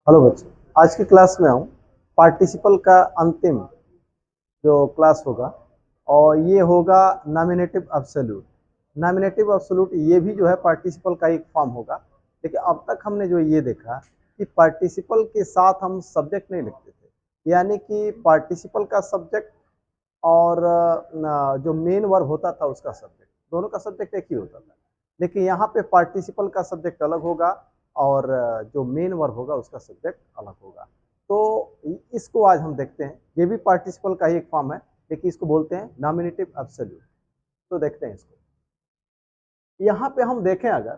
Hello बच्चों। आज की क्लास में हम पार्टिसिपल का अंतिम जो क्लास होगा और ये होगा नॉमिनेटिव एब्सोल्यूट। नॉमिनेटिव एब्सोल्यूट ये भी जो है पार्टिसिपल का एक फॉर्म होगा। लेकिन अब तक हमने जो ये देखा कि पार्टिसिपल के साथ हम सब्जेक्ट नहीं लिखते थे, यानी कि पार्टिसिपल का सब्जेक्ट और जो मेन वर्ब होता था उसका सब्जेक्ट, दोनों का सब्जेक्ट एक ही होता था। लेकिन यहाँ पे पार्टिसिपल का सब्जेक्ट अलग होगा और जो मेन वर्ब होगा उसका सब्जेक्ट अलग होगा। तो इसको आज हम देखते हैं। ये भी पार्टिसिपल का ही एक फॉर्म है, लेकिन इसको बोलते हैं नॉमिनेटिव एब्सोल्यूट। तो देखते हैं इसको। यहाँ पे हम देखें, अगर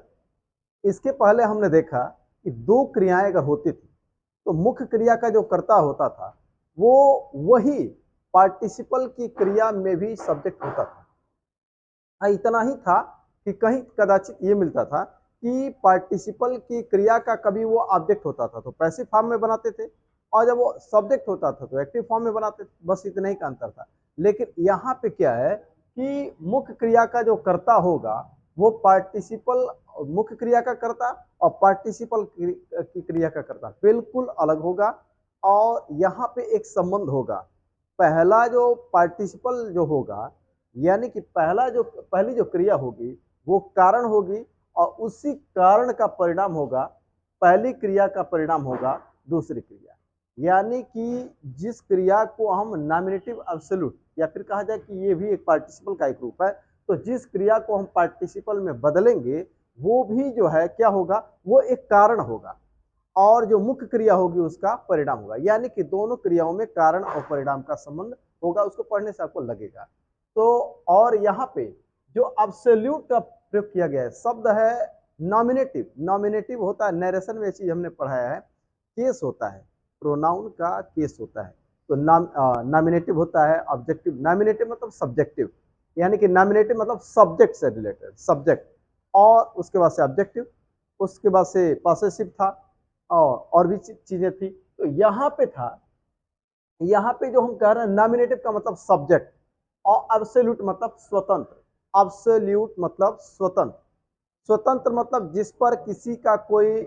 इसके पहले हमने देखा कि दो क्रियाएं अगर होती थी तो मुख्य क्रिया का जो कर्ता होता था वो वही पार्टिसिपल की क्रिया में भी सब्जेक्ट होता था। इतना ही था कि कहीं कदाचित ये मिलता था कि पार्टिसिपल की क्रिया का कभी वो ऑब्जेक्ट होता था तो पैसिव फॉर्म में बनाते थे, और जब वो सब्जेक्ट होता था तो एक्टिव फॉर्म में बनाते थे। बस इतना ही का अंतर था। लेकिन यहाँ पे क्या है कि मुख्य क्रिया का जो कर्ता होगा वो पार्टिसिपल, मुख्य क्रिया का कर्ता और पार्टिसिपल की क्रिया का कर्ता बिल्कुल अलग होगा। और यहाँ पे एक संबंध होगा। पहला जो पार्टिसिपल जो होगा, यानी कि पहली जो क्रिया होगी वो कारण होगी, और उसी कारण का परिणाम होगा, पहली क्रिया का परिणाम होगा दूसरी क्रिया। यानी कि जिस क्रिया को हम नॉमिनेटिव एब्सोल्यूट या फिर कहा जाए कि ये भी एक पार्टिसिपल का एक रूप है, तो जिस क्रिया को हम पार्टिसिपल में बदलेंगे वो भी जो है क्या होगा, वो एक कारण होगा, और जो मुख्य क्रिया होगी उसका परिणाम होगा। यानी कि दोनों क्रियाओं में कारण और परिणाम का संबंध होगा। उसको पढ़ने से आपको लगेगा। तो और यहाँ पे जो एब्सोल्यूट का प्रयोग किया गया है शब्द है नॉमिनेटिव। नॉमिनेटिव होता है, नरेशन में ये चीज हमने पढ़ाया है, केस होता है, प्रोनाउन का केस होता है। तो नॉमिनेटिव होता है ऑब्जेक्टिव। नॉमिनेटिव मतलब सब्जेक्टिव, यानी कि नॉमिनेटिव मतलब सब्जेक्ट से रिलेटेड, सब्जेक्ट, और उसके बाद से ऑब्जेक्टिव, उसके बाद से पॉसेसिव था, और भी चीजें थी। तो यहाँ पे था, यहाँ पे जो हम कह रहे हैं नॉमिनेटिव का मतलब सब्जेक्ट, और एब्सोल्यूट मतलब स्वतंत्र। एब्सोल्यूट मतलब स्वतंत्र। स्वतंत्र मतलब जिस पर किसी का कोई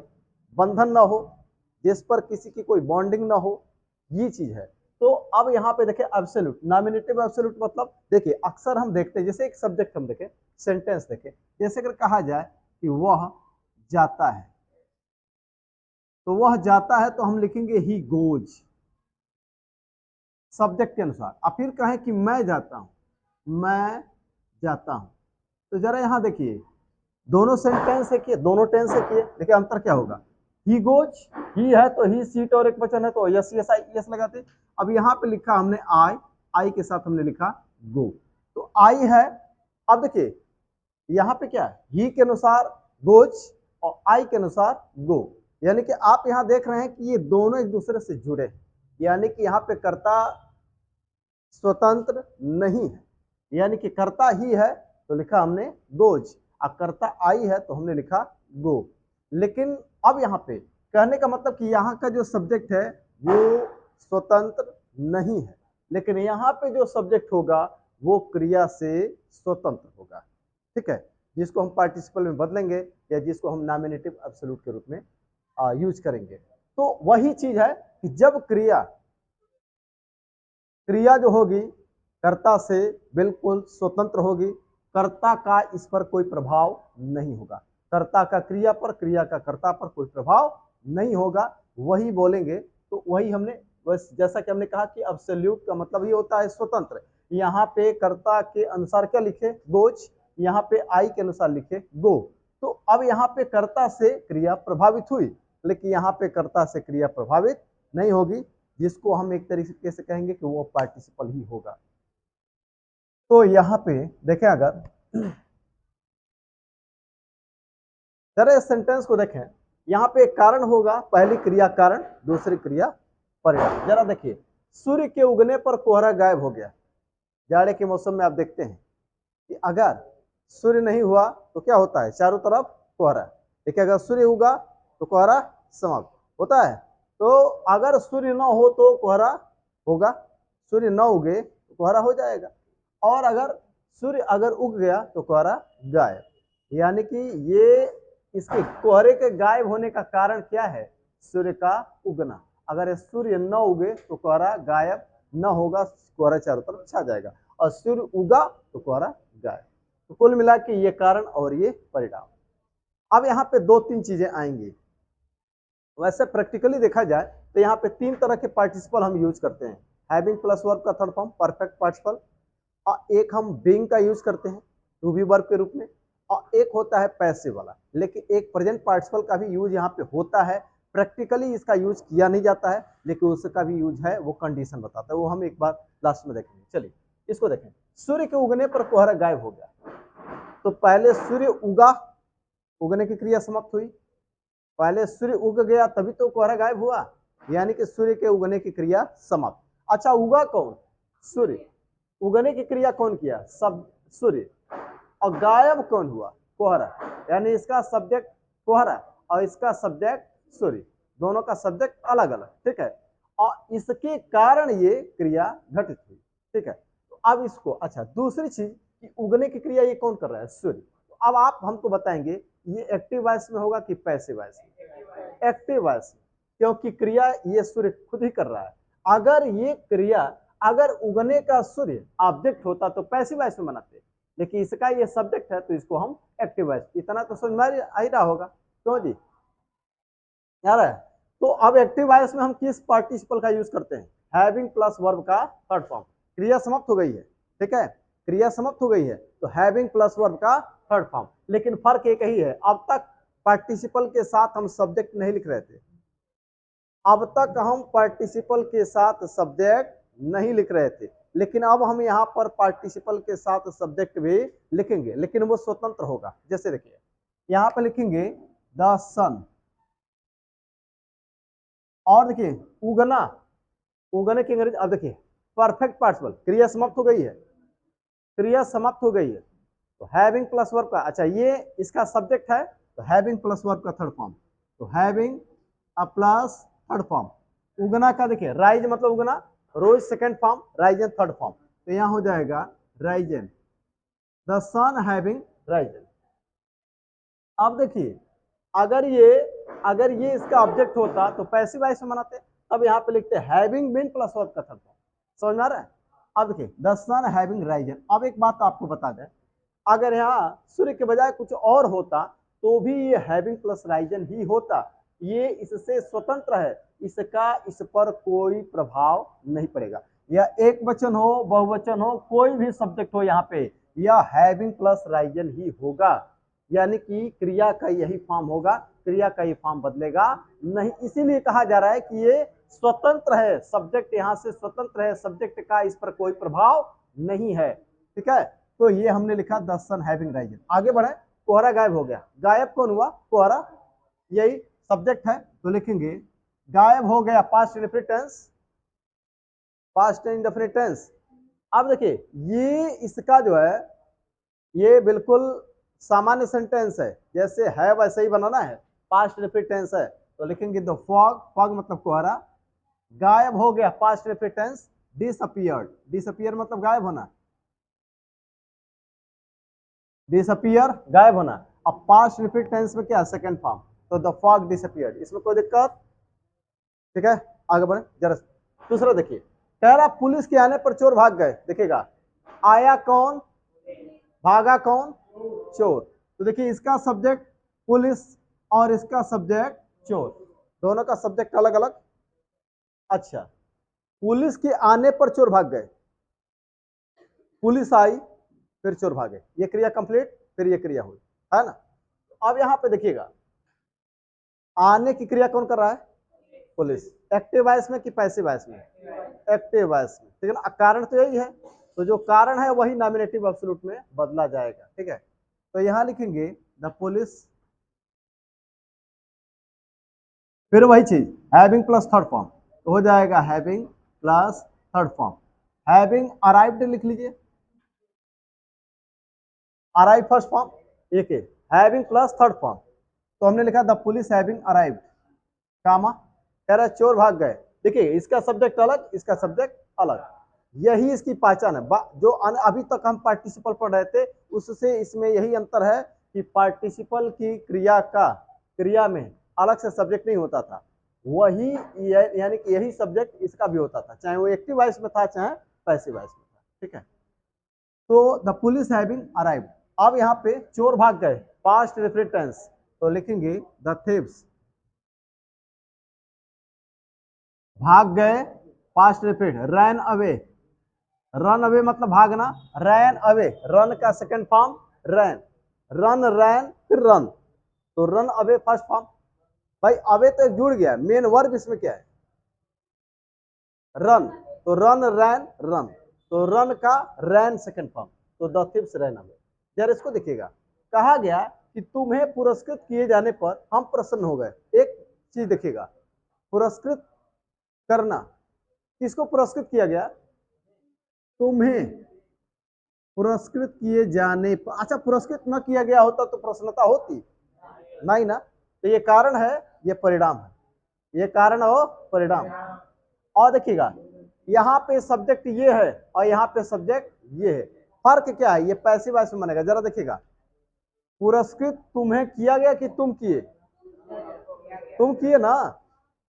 बंधन ना हो, जिस पर किसी की कोई बॉन्डिंग ना हो, ये चीज है। तो अब यहाँ पे देखें एब्सोल्यूट, नॉमिनेटिव एब्सोल्यूट मतलब देखिए अक्सर हम देखते हैं, जैसे एक सब्जेक्ट हम देखें, सेंटेंस देखें, जैसे अगर कहा जाए कि वह जाता है, तो वह जाता है तो हम लिखेंगे ही गोज, सब्जेक्ट के अनुसार। अब फिर कहें कि मैं जाता हूं, मैं जाता हूं, तो जरा यहां देखिए, दोनों सेंटेंस है किए, दोनों टेंस है किए, देखिए अंतर क्या होगा। ही गोज, ही है तो ही, सीट और एक वचन है तो यस यस आई यस लगाते। अब यहाँ पे लिखा हमने आई, आई के साथ हमने लिखा गो, तो आई है। अब देखिए यहाँ पे क्या है, ही के अनुसार गोज और आई के अनुसार गो, यानी कि आप यहाँ देख रहे हैं कि ये दोनों एक दूसरे से जुड़े हैं। यानी कि यहाँ पे कर्ता स्वतंत्र नहीं है, यानी कि कर्ता ही है तो लिखा हमने गोज, और कर्ता आई है तो हमने लिखा गो। लेकिन अब यहाँ पे कहने का मतलब कि यहाँ का जो सब्जेक्ट है वो स्वतंत्र नहीं है, लेकिन यहाँ पे जो सब्जेक्ट होगा वो क्रिया से स्वतंत्र होगा। ठीक है, जिसको हम पार्टिसिपल में बदलेंगे या जिसको हम नॉमिनेटिव एब्सोल्यूट के रूप में यूज करेंगे। तो वही चीज है कि जब क्रिया क्रिया जो होगी कर्ता से बिल्कुल स्वतंत्र होगी, कर्ता का इस पर कोई प्रभाव नहीं होगा, कर्ता का क्रिया पर, क्रिया का कर्ता पर कोई प्रभाव नहीं होगा, वही बोलेंगे। तो वही हमने बस, जैसा कि हमने कहा कि एब्सोल्यूट का मतलब ही होता है स्वतंत्र। यहाँ पे कर्ता के अनुसार क्या लिखे, गोज, यहाँ पे आई के अनुसार लिखे गो। तो अब यहाँ पे कर्ता से क्रिया प्रभावित हुई, लेकिन यहाँ पे कर्ता से क्रिया प्रभावित नहीं होगी, जिसको हम एक तरीके से कहेंगे कि वो पार्टिसिपल ही होगा। तो यहाँ पे देखें, अगर जरा इस सेंटेंस को देखें, यहाँ पे एक कारण होगा, पहली क्रिया कारण, दूसरी क्रिया परिणाम। जरा देखिए, सूर्य के उगने पर कोहरा गायब हो गया। जाड़े के मौसम में आप देखते हैं कि अगर सूर्य नहीं हुआ तो क्या होता है, चारों तरफ कोहरा। देखिए अगर सूर्य उगा तो कोहरा समाप्त होता है। तो अगर सूर्य न हो तो कोहरा होगा, सूर्य न उगे तो कोहरा हो जाएगा, और अगर सूर्य अगर उग गया तो कोहरा गायब। यानी कि ये इसके कोहरे के गायब होने का कारण क्या है, सूर्य का उगना। अगर सूर्य न उगे तो कोहरा गायब न होगा, कोहरा चारों तरफ छा जाएगा, और सूर्य उगा तो कोहरा गायब। तो कुल मिला के ये कारण और ये परिणाम। अब यहाँ पे दो तीन चीजें आएंगी। वैसे प्रैक्टिकली देखा जाए तो यहाँ पे तीन तरह के पार्टिसिपल हम यूज करते हैं। हैविंग प्लस वर्ब का थर्ड फॉर्म परफेक्ट पार्टिसिपल, और एक हम बीइंग का यूज करते हैं टू बी वर्ब के रूप में, और एक होता है पैसिव वाला। लेकिन एक प्रेजेंट पार्टिसिपल का भी यूज यहाँ पे होता है, प्रैक्टिकली इसका यूज किया नहीं जाता है, लेकिन उसका भी यूज है, वो कंडीशन बताता है, वो हम एक बार लास्ट में देखेंगे। चलिए इसको देखें। सूर्य के उगने पर कोहरा गायब हो गया, तो पहले सूर्य उगा, उगने की क्रिया समाप्त हुई, पहले सूर्य उग गया तभी तो कोहरा गायब हुआ, यानी कि सूर्य के उगने की क्रिया समाप्त। अच्छा, उगा कौन? सूर्य। उगने की क्रिया कौन किया? सब सूर्य। और गायब कौन हुआ? कोहरा। यानी इसका सब्जेक्ट कोहरा और इसका सब्जेक्ट सूर्य, दोनों का सब्जेक्ट अलग अलग, ठीक है, और इसके कारण ये क्रिया घटित हुई, ठीक है। तो अब इसको, अच्छा दूसरी चीज कि उगने की क्रिया ये कौन कर रहा है? सूर्य। तो अब आप हमको बताएंगे ये एक्टिव वॉइस में होगा कि पैसिव वॉइस में? एक्टिव वॉइस में, क्योंकि क्रिया ये सूर्य खुद ही कर रहा है। अगर ये क्रिया, अगर उगने का सूर्य ऑब्जेक्ट होता तो पैसिव वॉइस में बनाते, लेकिन इसका ये सब्जेक्ट है तो इसको हम एक्टिव वॉइस। इतना तो समझ में आ ही रहा होगा, क्यों जी? यार है। तो अब एक्टिव वॉइस में हम किस पार्टिसिपल का यूज करते हैं? हैविंग प्लस वर्ब का थर्ड फॉर्म। क्रिया समाप्त हो गई है, ठीक है, क्रिया समाप्त हो गई है, तो हैविंग प्लस वर्ब का थर्ड फॉर्म। लेकिन फर्क एक ही है, अब तक पार्टिसिपल के साथ हम सब्जेक्ट नहीं लिख रहे थे, अब तक हम पार्टिसिपल के साथ सब्जेक्ट नहीं लिख रहे थे, लेकिन अब हम यहाँ पर पार्टिसिपल के साथ सब्जेक्ट भी लिखेंगे, लेकिन वो स्वतंत्र होगा। जैसे देखिए यहाँ पे लिखेंगे द सन, और देखिए उगना, उगने की अंग्रेजी, अब देखिए परफेक्ट पार्टिसिपल, क्रिया समाप्त हो गई है, क्रिया समाप्त हो गई है, तो हैविंग प्लस वर्ब का, अच्छा ये इसका सब्जेक्ट है, तो हैविंग प्लस वर्ब का थर्ड फॉर्म, तो having a plus third form. उगना का देखिए राइज मतलब उगना, rose second form, risen third form, तो यहाँ हो जाएगा risen, the sun having risen. अब देखिए अगर ये इसका ऑब्जेक्ट होता तो पैसिव वॉइस में बनाते, अब यहाँ पे लिखते हैविंग बीन प्लस वर्ब का थर्ड फॉर्म। समझ में आ रहा है? अब देखिए द सन हैविंग राइजन। अब एक बात आपको बता दें, अगर यहाँ सूर्य के बजाय कुछ और होता तो भी ये हैविंग प्लस राइजन ही होता, ये इससे स्वतंत्र है, इसका इस पर कोई प्रभाव नहीं पड़ेगा। या एक वचन हो, बहुवचन हो, कोई भी सब्जेक्ट हो, यहाँ पे यह हैविंग प्लस राइजन ही होगा, यानी कि क्रिया का यही फॉर्म होगा, क्रिया का ये फॉर्म बदलेगा नहीं। इसीलिए कहा जा रहा है कि ये स्वतंत्र है, सब्जेक्ट यहाँ से स्वतंत्र है, सब्जेक्ट का इस पर कोई प्रभाव नहीं है, ठीक है। तो ये हमने लिखा द सन हैविंग राइजन। आगे बढ़े, कोहरा गायब हो गया, गायब कौन हुआ? कोहरा, यही सब्जेक्ट है, तो लिखेंगे गायब हो गया, past indefinite tense, past indefinite tense. अब देखिए ये इसका जो है ये बिल्कुल सामान्य सेंटेंस है, जैसे है वैसे ही बनाना है, पास्ट इंडेफिनिट टेंस है, तो लिखेंगे द फॉग, फॉग मतलब कोहरा, गायब हो गया, past indefinite tense, disappeared, disappear मतलब गायब होना, डिसअपीयर गायब होना। अब पास्ट इंडेफिनिट टेंस में क्या? सेकंड फॉर्म, तो द फॉग डिसअपीयर्ड, इसमें कोई दिक्कत? ठीक है, आगे बढ़े जरा। दूसरा देखिए, कह रहा पुलिस के आने पर चोर भाग गए, देखिएगा आया कौन, भागा कौन? चोर। तो देखिए इसका सब्जेक्ट पुलिस और इसका सब्जेक्ट चोर, दोनों का सब्जेक्ट अलग अलग। अच्छा, पुलिस के आने पर चोर भाग गए, पुलिस आई फिर चोर भागे, ये क्रिया कंप्लीट, फिर ये क्रिया हुई, है ना। अब यहां पे देखिएगा आने की क्रिया कौन कर रहा है? पुलिस। एक्टिव वॉइस में कि पैसिव वॉइस में? एक्टिव वॉइस में, ठीक है ना। कारण तो यही है, तो जो कारण है वही नॉमिनेटिव एब्सोल्यूट में बदला जाएगा, ठीक है। तो यहां लिखेंगे द पुलिस, फिर वही चीज हैविंग प्लस थर्ड फॉर्म, तो हो जाएगा having plus third form. Having arrived लिख लीजिए, अराइव फर्स्ट फॉर्म, एक है हैविंग प्लस थर्ड फॉर्म, तो हमने लिखा द पुलिस हैविंग अराइव्ड, कामा, कह रहा चोर भाग गए। देखिए इसका सब्जेक्ट अलग, इसका सब्जेक्ट अलग, यही इसकी पहचान है। जो अभी तक हम पार्टिसिपल पढ़ रहे थे उससे इसमें यही अंतर है कि पार्टिसिपल की क्रिया में अलग से सब्जेक्ट नहीं होता था, वही यानी कि यही सब्जेक्ट इसका भी होता था, चाहे वो एक्टिव वॉइस में था चाहे पैसिव वॉइस में था। ठीक है, तो द पुलिस हैविंग अराइव्ड। अब यहाँ पे चोर भाग गए, पास्ट डेफिनिट टेंस, तो लिखेंगे द थीव्स भाग गए, past definite, ran away. Run away मतलब भागना, रैन अवे, रन का सेकंड फॉर्म रैन, रन रैन फिर रन, तो रन अवे फर्स्ट फॉर्म। भाई अवे तो जुड़ गया, मेन वर्ब इसमें क्या है, रन, तो रन रैन रन, तो रन का रैन सेकंड फॉर्म, तो द थीव्स रैन अवे। जरा इसको देखिएगा, कहा गया कि तुम्हें पुरस्कृत किए जाने पर हम प्रसन्न हो गए। एक चीज देखिएगा, पुरस्कृत करना, किसको पुरस्कृत किया गया, तुम्हें पुरस्कृत किए जाने पर। अच्छा, पुरस्कृत न किया गया होता तो प्रसन्नता होती नहीं ना, तो ये कारण है, ये परिणाम है, ये कारण और परिणाम। और देखिएगा यहाँ पे सब्जेक्ट ये है और यहाँ पे सब्जेक्ट ये है, फर्क क्या है, ये पैसिव वॉइस में बनेगा। जरा देखिएगा, पुरस्कृत तुम्हें किया गया कि तुम किए, तुम किए ना।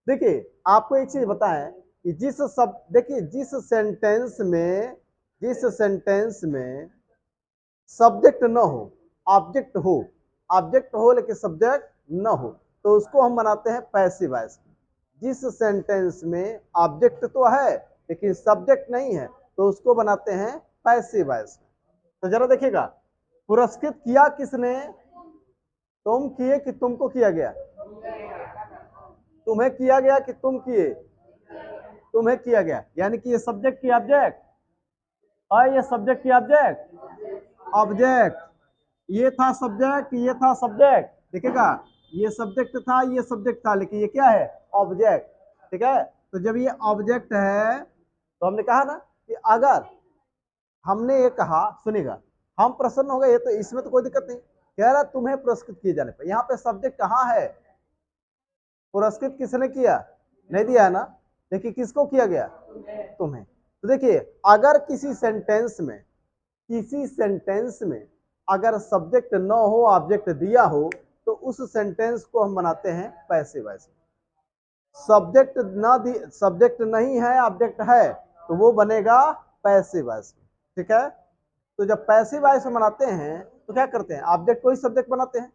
देखिए आपको एक चीज बताएं कि देखिए जिस सेंटेंस में सब्जेक्ट न हो, ऑब्जेक्ट हो, ऑब्जेक्ट हो लेकिन सब्जेक्ट न हो, तो उसको हम बनाते हैं पैसिव वॉइस। जिस सेंटेंस में ऑब्जेक्ट तो है लेकिन सब्जेक्ट नहीं है, तो उसको बनाते हैं पैसिव वॉइस। तो जरा देखिएगा, पुरस्कृत किया किसने, तुम किए कि तुमको किया गया, तुम्हें किया गया कि तुम किए, तुम्हें किया गया, यानी कि ये सब्जेक्ट की ऑब्जेक्ट, और ये सब्जेक्ट की ऑब्जेक्ट, ऑब्जेक्ट, ये था सब्जेक्ट, ये था सब्जेक्ट। देखिएगा, ये सब्जेक्ट था, ये सब्जेक्ट था, लेकिन ये क्या है, ऑब्जेक्ट। ठीक है, तो जब ये ऑब्जेक्ट है तो हमने कहा ना कि अगर हमने ये कहा, सुनिएगा, हम प्रसन्न हो गए, ये तो इसमें तो कोई दिक्कत नहीं, कह रहा तुम्हें पुरस्कृत किए जाने पर, यहाँ पे सब्जेक्ट कहाँ है, पुरस्कृत किसने किया, नहीं दिया है ना, देखिए किसको किया गया, तुम्हें। तो देखिए अगर किसी सेंटेंस में अगर सब्जेक्ट न हो, ऑब्जेक्ट दिया हो, तो उस सेंटेंस को हम बनाते हैं पैसिव वॉइस। सब्जेक्ट नहीं है, ऑब्जेक्ट है, तो वो बनेगा पैसिव वॉइस। ठीक है, तो जब पैसिव वॉइस बनाते हैं तो क्या करते हैं, ऑब्जेक्ट को ही सब्जेक्ट बनाते हैं।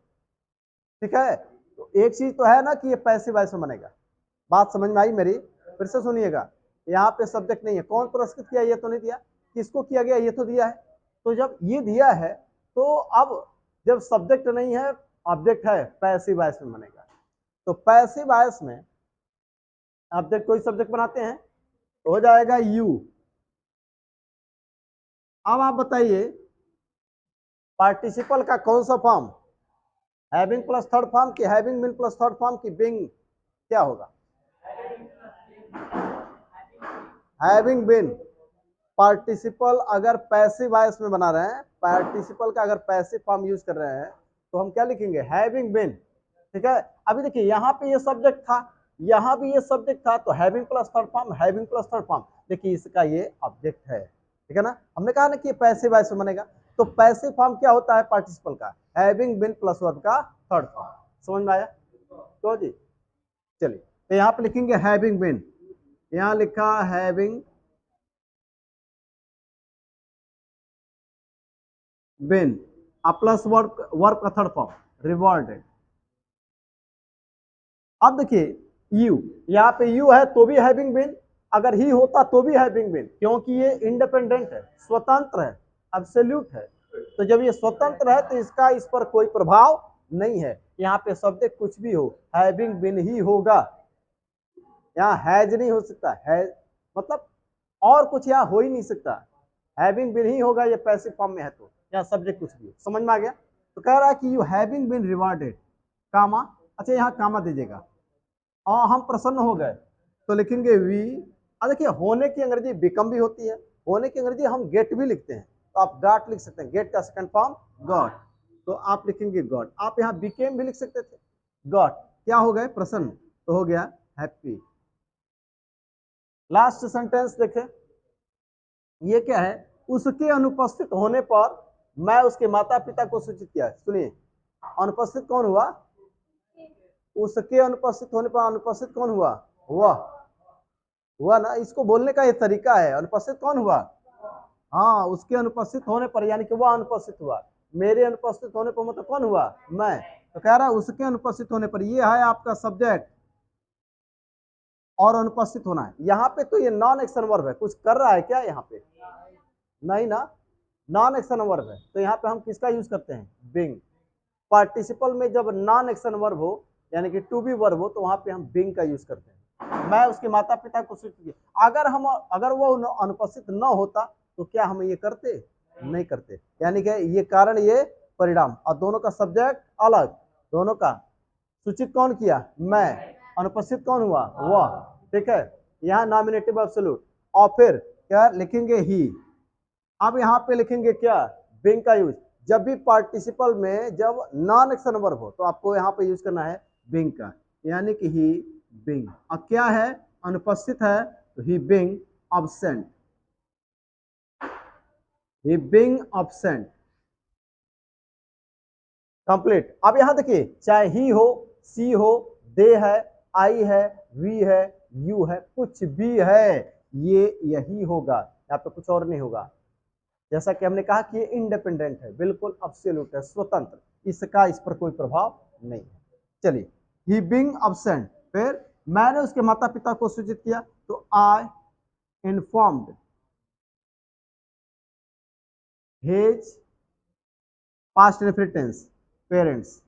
ठीक है, तो एक चीज तो है ना कि ये पैसिव वॉइस में बनेगा। बात समझ में आई मेरी, फिर से सुनिएगा, यहाँ पे सब्जेक्ट नहीं है, कौन पुरस्कृत किया, ये तो नहीं दिया, किसको किया गया, ये तो दिया है। तो जब ये दिया है तो अब जब सब्जेक्ट नहीं है, ऑब्जेक्ट है, पैसिव वॉइस में बनेगा। तो पैसिव वॉइस में ऑब्जेक्ट कोई सब्जेक्ट बनाते हैं तो हो जाएगा यू। अब आप बताइए पार्टिसिपल का कौन सा form, having plus third form की having been plus third form की बीइंग, क्या होगा, हैविंग बीन। पार्टिसिपल अगर पैसिव वॉइस में बना रहे हैं, पार्टिसिपल का अगर पैसिव फॉर्म यूज कर रहे हैं तो हम क्या लिखेंगे, हैविंग बीन। ठीक है, अभी देखिए यहाँ पे ये सब्जेक्ट था, यहाँ भी ये सब्जेक्ट था, तो having plus third form, having plus third form, देखिए इसका ये ऑब्जेक्ट है। ठीक है ना, हमने कहा ना कि ये पैसिव वॉइस में बनेगा, तो पैसिव फॉर्म क्या होता है पार्टिसिपल का, हैविंग बीन प्लस वर्ब का थर्ड फॉर्म। समझ में आया, तो जी चलिए, तो यहाँ पे लिखेंगे हैविंग बीन, यहाँ लिखा having been, plus verb, verb का थर्ड फॉर्म रिवॉर्डेड। अब देखिए यू, यहाँ पे यू है तो भी हैविंग बीन, अगर ही होता तो भी हैविंग बीन, क्योंकि ये इंडिपेंडेंट है, स्वतंत्र है, एब्सोल्यूट है। तो जब ये स्वतंत्र है तो इसका इस पर कोई प्रभाव नहीं है, यहाँ पे सब्जेक्ट कुछ भी हो, हैविंग बीन ही होगा, यहाँ हैज नहीं हो सकता, है मतलब और कुछ यहाँ हो ही नहीं सकता, हैविंग बीन ही होगा, ये पैसिव फॉर्म में है, तो यहाँ सब्जेक्ट कुछ भी हो। समझ में आ गया, तो कह रहा है कि यू हैविंग बीन रिवार्डेड, कामा, अच्छा यहाँ कामा दीजिएगा, और हम प्रसन्न हो गए तो लिखेंगे वी। अब देखिए होने की अंग्रेजी बिकम भी होती है, होने की अंग्रेजी हम गेट भी लिखते हैं, तो आप गॉट लिख सकते हैं, गेट का सेकंड फॉर्म गॉट, तो आप लिखेंगे गॉट। आप यहाँ बिकेम भी लिख सकते थे, गॉट क्या हो गए, प्रसन्न, तो हो गया हैप्पी। लास्ट सेंटेंस देखें, ये क्या है, उसके अनुपस्थित होने पर मैं उसके माता पिता को सूचित किया। सुनिए, अनुपस्थित कौन हुआ, उसके अनुपस्थित होने पर अनुपस्थित कौन हुआ? वह हुआ ना, इसको बोलने का ये तरीका है। अनुपस्थित कौन हुआ? हाँ, उसके अनुपस्थित होने पर, यानी कि वह अनुपस्थित हुआ। मेरे अनुपस्थित होने पर मतलब कौन हुआ? मैं। तो कह रहा है उसके अनुपस्थित होने पर, ये है आपका सब्जेक्ट और अनुपस्थित होना है। यहाँ पे तो ये नॉन एक्शन वर्ब है, कुछ कर रहा है क्या यहाँ पे? नहीं ना, नॉन एक्शन वर्ब है। तो यहाँ पे हम किसका यूज करते हैं? बिंग। पार्टिसिपल में जब नॉन एक्शन वर्ब हो यानी कि टू बी वर्ब हो तो वहां पे हम बिंग का यूज करते हैं। मैं उसके माता पिता को सूचित किया। अगर वो अनुपस्थित न होता तो क्या हम ये करते? नहीं करते। यानी कि ये कारण, ये परिणाम, और दोनों का सब्जेक्ट अलग, दोनों का सूचित कौन किया? मैं। अनुपस्थित कौन हुआ? वह। ठीक है, यहाँ नॉमिनेटिव एब्सोल्यूट। और फिर क्या लिखेंगे? ही। अब यहाँ पे लिखेंगे क्या? बिंग का यूज। जब भी पार्टिसिपल में जब नॉन एक्शन वर्ब हो तो आपको यहाँ पे यूज करना है बिंग का, यानी कि ही बिंग। अब क्या है? अनुपस्थित है तो ही बिंग अब्सेंट, ही बिंग अब्सेंट। कंप्लीट। अब यहां देखिए, चाहे ही हो, सी हो, दे है, आई है, वी है, यू है, कुछ भी है, ये यही होगा, यहाँ पे कुछ और नहीं होगा। जैसा कि हमने कहा कि ये इंडिपेंडेंट है, बिल्कुल एब्सोल्यूट है, स्वतंत्र, इसका इस पर कोई प्रभाव नहीं है। चलिए, ही बीइंग अब्सेंट। फिर मैंने उसके माता पिता को सूचित किया तो I informed his past indefinite tense parents.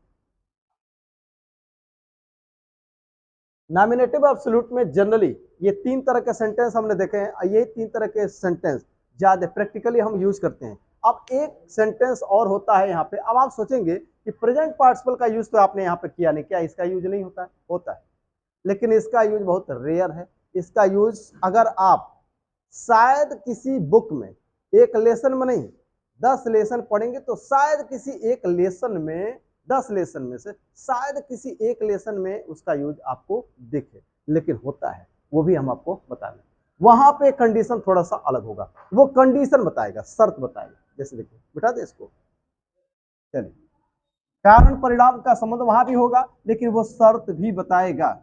Nominative absolute में जनरली ये तीन तरह के सेंटेंस हमने देखे हैं, ये तीन तरह के सेंटेंस ज्यादा प्रैक्टिकली हम यूज करते हैं। अब एक सेंटेंस और होता है यहाँ पे। अब आप सोचेंगे कि प्रेजेंट पार्टिसिपल का यूज तो आपने यहाँ पे किया नहीं, क्या इसका यूज नहीं होता है? होता है, लेकिन इसका यूज बहुत रेयर है। इसका यूज अगर आप शायद किसी बुक में एक लेसन में नहीं 10 लेसन पढ़ेंगे तो शायद किसी एक लेसन में, 10 लेसन में से शायद किसी एक लेसन में उसका यूज आपको दिखे, लेकिन होता है, वो भी हम आपको बता दें। वहां पे कंडीशन थोड़ा सा अलग होगा, वो कंडीशन बताएगा, शर्त बताएगा। जैसे देखिए, बिठा दे इसको। चलिए, कारण परिणाम का संबंध वहां भी होगा, लेकिन वो शर्त भी बताएगा।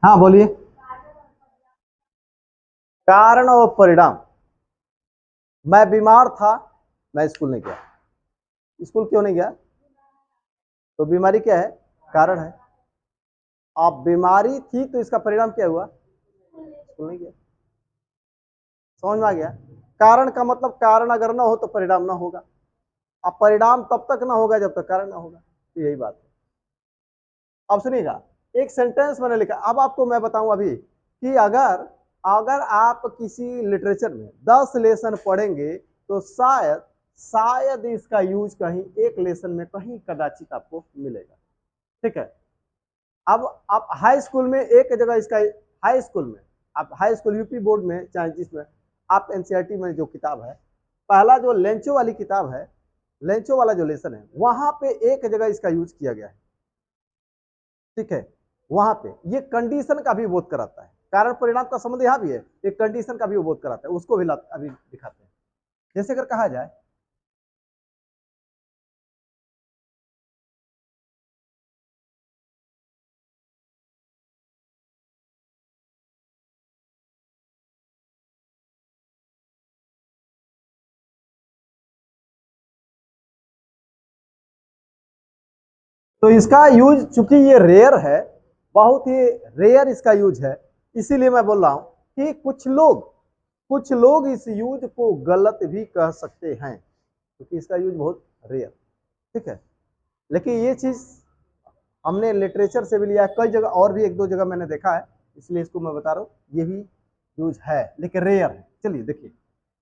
हाँ बोलिए। कारण और परिणाम। मैं बीमार था, मैं स्कूल नहीं गया। स्कूल क्यों नहीं गया? तो बीमारी क्या है? कारण है। अब बीमारी थी तो इसका परिणाम क्या हुआ? स्कूल नहीं गया। समझ में आ गया? कारण का मतलब, कारण अगर ना हो तो परिणाम ना होगा। अब परिणाम तब तक ना होगा जब तक कारण ना होगा, तो यही बात है। अब सुनिएगा, एक सेंटेंस मैंने लिखा, अब आपको मैं बताऊं अभी कि अगर अगर आप किसी लिटरेचर में 10 लेसन पढ़ेंगे तो शायद शायद इसका यूज कहीं एक लेसन में कहीं कदाचित आपको मिलेगा। ठीक है। अब आप हाई स्कूल में एक जगह इसका, हाई स्कूल में, आप हाई स्कूल यूपी बोर्ड में चाहे जिसमें आप एनसीईआरटी में जो किताब है, पहला जो लेंचो वाली किताब है, लेंचो वाला जो लेसन है, वहां पे एक जगह इसका यूज किया गया है। ठीक है, वहां पे ये कंडीशन का भी बोध कराता है, कारण परिणाम का संबंध यहां भी है, एक कंडीशन का भी बोध कराता है, उसको भी अभी दिखाते हैं। जैसे अगर कहा जाए, तो इसका यूज चूंकि ये रेयर है, बहुत ही रेयर इसका यूज है, इसीलिए मैं बोल रहा हूं कि कुछ लोग इस यूज को गलत भी कह सकते हैं, क्योंकि इसका यूज बहुत रेयर। ठीक है, लेकिन ये चीज हमने लिटरेचर से भी लिया है, कई जगह और भी एक दो जगह मैंने देखा है, इसलिए इसको मैं बता रहा हूँ, ये भी यूज है लेकिन रेयर है। चलिए देखिए,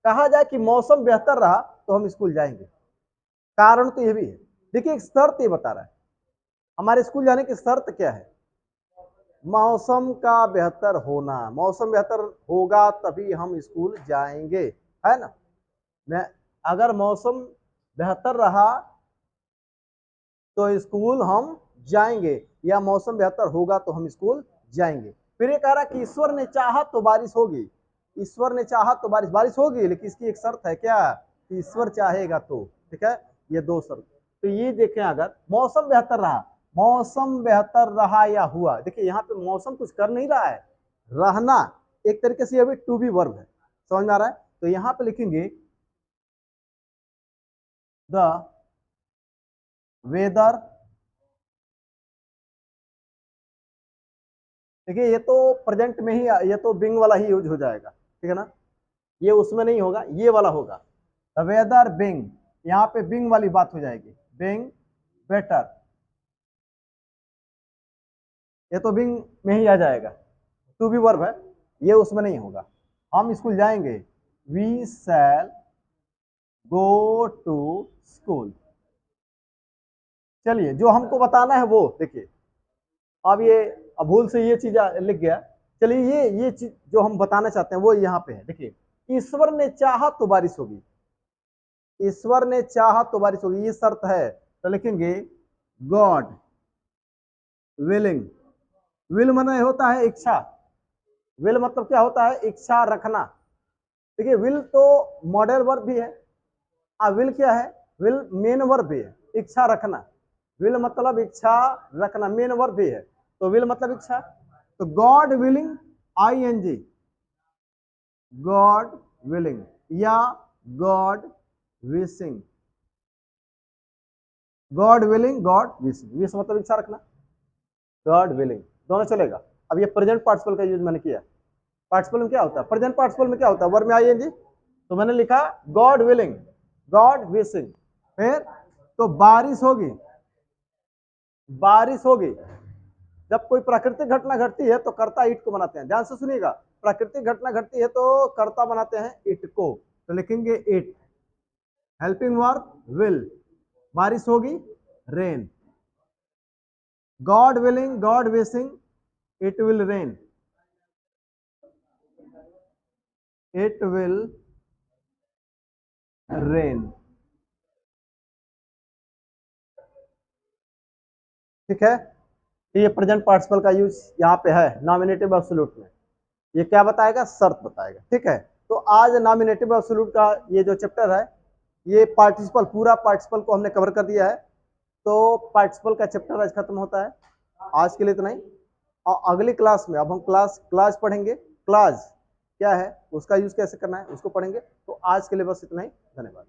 कहा जाए कि मौसम बेहतर रहा तो हम स्कूल जाएंगे। कारण तो ये भी है, देखिए एक शर्त ये बता रहा है, हमारे स्कूल जाने की शर्त क्या है, मौसम का बेहतर होना, मौसम बेहतर होगा तभी हम स्कूल जाएंगे, है ना। मैं अगर मौसम बेहतर रहा तो स्कूल हम जाएंगे, या मौसम बेहतर होगा तो हम स्कूल जाएंगे। फिर ये कह रहा कि ईश्वर ने चाहा तो बारिश होगी, ईश्वर ने चाहा तो बारिश होगी, लेकिन इसकी एक शर्त है क्या, कि ईश्वर चाहेगा तो, ठीक है, ये दो शर्त। तो ये देखें, अगर मौसम बेहतर रहा, मौसम बेहतर रहा या हुआ, देखिए यहाँ पे मौसम कुछ कर नहीं रहा है, रहना एक तरीके से अभी टू बी वर्ब है, समझ में आ रहा है। तो यहाँ पे लिखेंगे द वेदर, देखिए ये तो प्रेजेंट में ही, ये तो बिंग वाला ही यूज हो जाएगा, ठीक है ना, ये उसमें नहीं होगा, ये वाला होगा, द वेदर बिंग, यहाँ पे बिंग वाली बात हो जाएगी, बिंग बेटर, ये तो बिंग में ही आ जाएगा, टू बी वर्ब है, ये उसमें नहीं होगा। हम स्कूल जाएंगे, we shall go to school. चलिए जो हमको बताना है वो देखिए, अब ये अब भूल से ये चीज लिख गया, चलिए ये चीज जो हम बताना चाहते हैं वो यहाँ पे है, देखिए ईश्वर ने चाहा तो बारिश होगी, ईश्वर ने चाहा तो बारिश होगी, ये शर्त है, तो लिखेंगे गॉड विलिंग, विल माने होता है इच्छा, विल मतलब क्या होता है, इच्छा रखना, देखिए विल तो मॉडल वर्ब भी है, विल क्या है, विल मेन वर्ब भी है, इच्छा रखना, विल मतलब इच्छा रखना, मेन वर्ब भी है, तो विल मतलब इच्छा, तो God willing I N G, God willing या God wishing, God willing God wishing, wish मतलब इच्छा रखना, गॉड विलिंग दोनों चलेगा। अब ये प्रेजेंट पार्टिसिपल का यूज मैंने किया, पार्टिसिपल में क्या होता है, प्रेजेंट पार्टिसिपल में क्या होता है, वर्ब में आईएनजी, तो मैंने लिखा गॉड विलिंग गॉड विशिंग, फिर तो बारिश होगी, बारिश होगी, जब कोई प्राकृतिक घटना घटती है तो कर्ता इट को बनाते हैं, ध्यान से सुनिएगा, प्राकृतिक घटना घटती है तो कर्ता बनाते हैं इट को, तो लिखेंगे इट, हेल्पिंग वर्ब विल, बारिश होगी rain, God willing God wishing it will rain, it will rain, ठीक है। तो ये प्रेजेंट पार्टिसिपल का यूज यहाँ पे है नॉमिनेटिव एब्सोल्यूट में, ये क्या बताएगा, शर्त बताएगा, ठीक है। तो आज नॉमिनेटिव एब्सोल्यूट का ये जो चैप्टर है, ये पार्टिसिपल, पूरा पार्टिसिपल को हमने कवर कर दिया है, तो पार्टिसिपल का चैप्टर आज खत्म होता है, आज के लिए इतना ही। और अगली क्लास में अब हम क्लास पढ़ेंगे, क्लास क्या है, उसका यूज कैसे करना है उसको पढ़ेंगे, तो आज के लिए बस इतना ही, धन्यवाद।